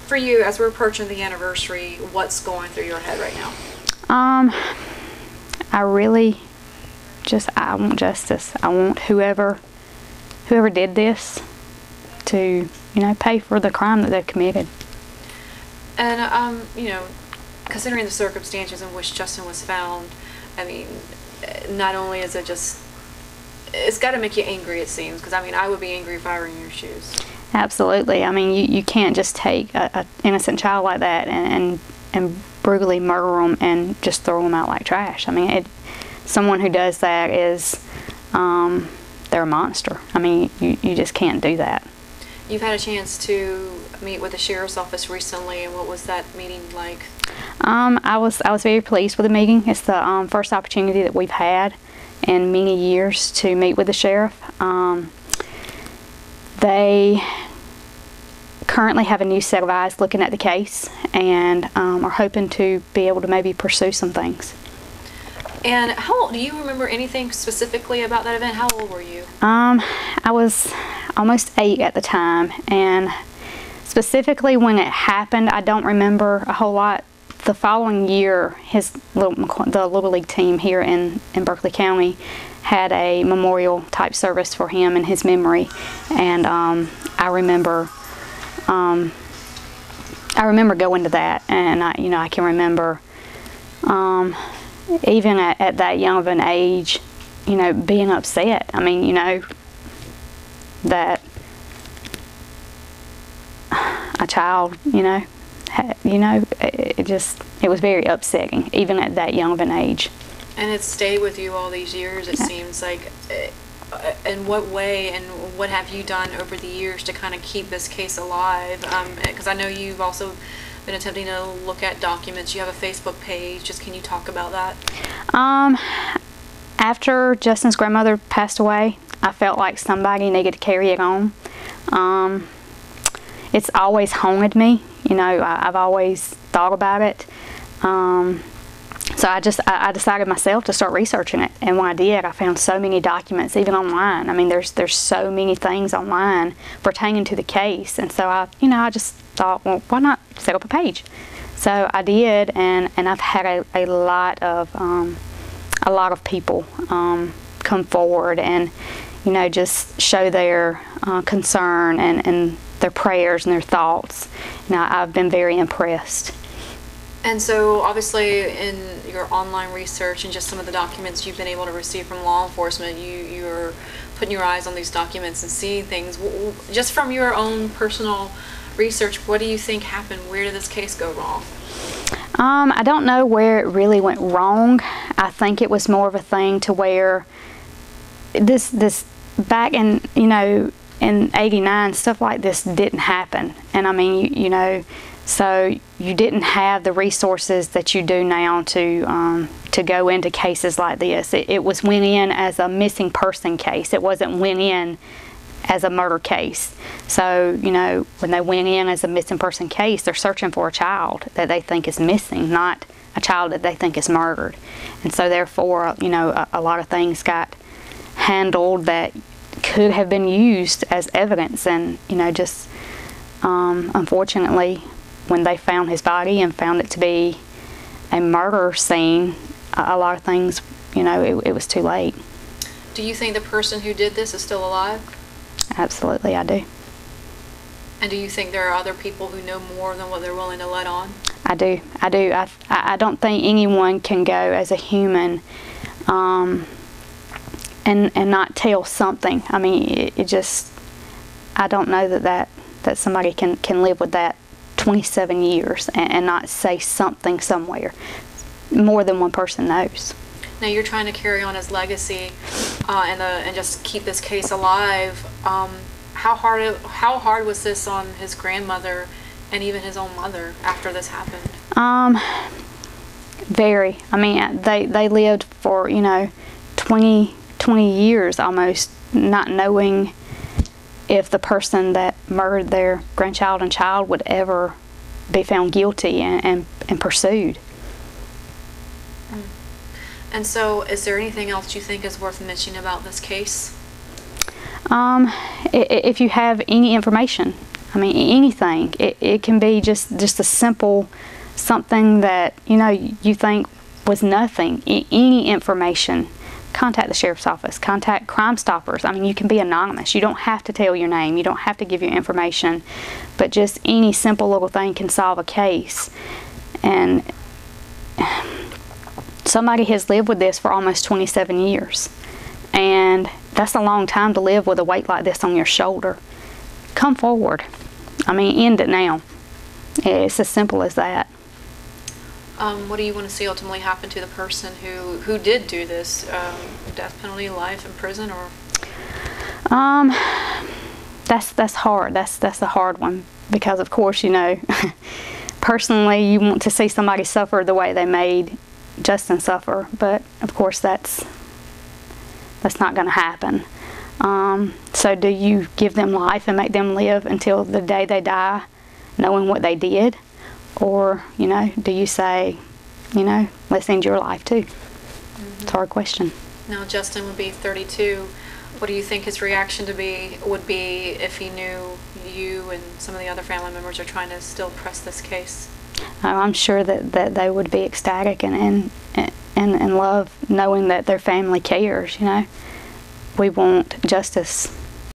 for you, as we're approaching the anniversary, what's going through your head right now? I really I want justice. I want whoever did this to, pay for the crime that they've committed. And, considering the circumstances in which Justin was found, I mean, not only is it just, it's got to make you angry, it seems, because, I mean, I would be angry if I were in your shoes. Absolutely. I mean, you can't just take an innocent child like that and brutally murder them and just throw them out like trash. I mean, someone who does that is, they're a monster. I mean, you just can't do that. You've had a chance to meet with the sheriff's office recently, and what was that meeting like? I was very pleased with the meeting. It's the first opportunity that we've had in many years to meet with the sheriff. They currently have a new set of eyes looking at the case, and are hoping to be able to maybe pursue some things. And how old, do you remember anything specifically about that event? How old were you? I was almost 8 at the time, and specifically when it happened, I don't remember a whole lot. The following year, the Little League team here in Berkeley County had a memorial type service for him in his memory, and I remember going to that, and I can remember even at that young of an age, being upset. I mean, that a child, it was very upsetting, even at that young of an age. And it's stayed with you all these years, it seems like. In what way and what have you done over the years to kind of keep this case alive? Because I know you've also been attempting to look at documents. You have a Facebook page. Just can you talk about that? After Justin's grandmother passed away, I felt like somebody needed to carry it on. It's always haunted me. I've always thought about it. So I decided myself to start researching it, and when I did, I found so many documents, even online. I mean, there's so many things online pertaining to the case, and so I just thought, well, why not set up a page? So I did, and I've had a lot of people come forward and just show their concern and their prayers and their thoughts. I've been very impressed. And so, obviously, in your online research and just some of the documents you've been able to receive from law enforcement, you're putting your eyes on these documents and seeing things. Just from your own personal research, what do you think happened? Where did this case go wrong? I don't know where it really went wrong. I think it was more of a thing to where this back in, in '89, stuff like this didn't happen. And I mean, so you didn't have the resources that you do now to go into cases like this. It was went in as a missing person case. It wasn't went in as a murder case. So, when they went in as a missing person case, they're searching for a child that they think is missing, not a child that they think is murdered. And so therefore, a lot of things got handled that could have been used as evidence, and just unfortunately, when they found his body and found it to be a murder scene, a lot of things, it was too late. Do you think the person who did this is still alive? Absolutely, I do. And do you think there are other people who know more than what they're willing to let on? I do. I don't think anyone can go as a human and not tell something. I mean, I don't know that somebody can live with that 27 years and not say something somewhere. More than one person knows. Now you're trying to carry on his legacy and just keep this case alive. How hard was this on his grandmother and even his own mother after this happened? Very. I mean, they lived for 20 years almost, not knowing if the person that murdered their grandchild and child would ever be found guilty and pursued. And so, is there anything else you think is worth mentioning about this case? If you have any information, I mean, anything. It can be just a simple something that, you know, you think was nothing. Any information. Contact the sheriff's office. Contact Crime Stoppers. I mean, you can be anonymous. You don't have to tell your name. You don't have to give your information. But just any simple little thing can solve a case. And somebody has lived with this for almost 27 years. And that's a long time to live with a weight like this on your shoulder. Come forward. I mean, end it now. It's as simple as that. What do you want to see ultimately happen to the person who did do this? Death penalty, life in prison, or? That's hard. That's a hard one, because of course, you know, personally you want to see somebody suffer the way they made Justin suffer, but of course that's not going to happen. So do you give them life and make them live until the day they die knowing what they did? Or, you know, do you say, you know, let's end your life too? It's a hard question. Now Justin would be 32. What do you think his reaction would be if he knew you and some of the other family members are trying to still press this case? I'm sure that they would be ecstatic and love knowing that their family cares, you know. We want justice.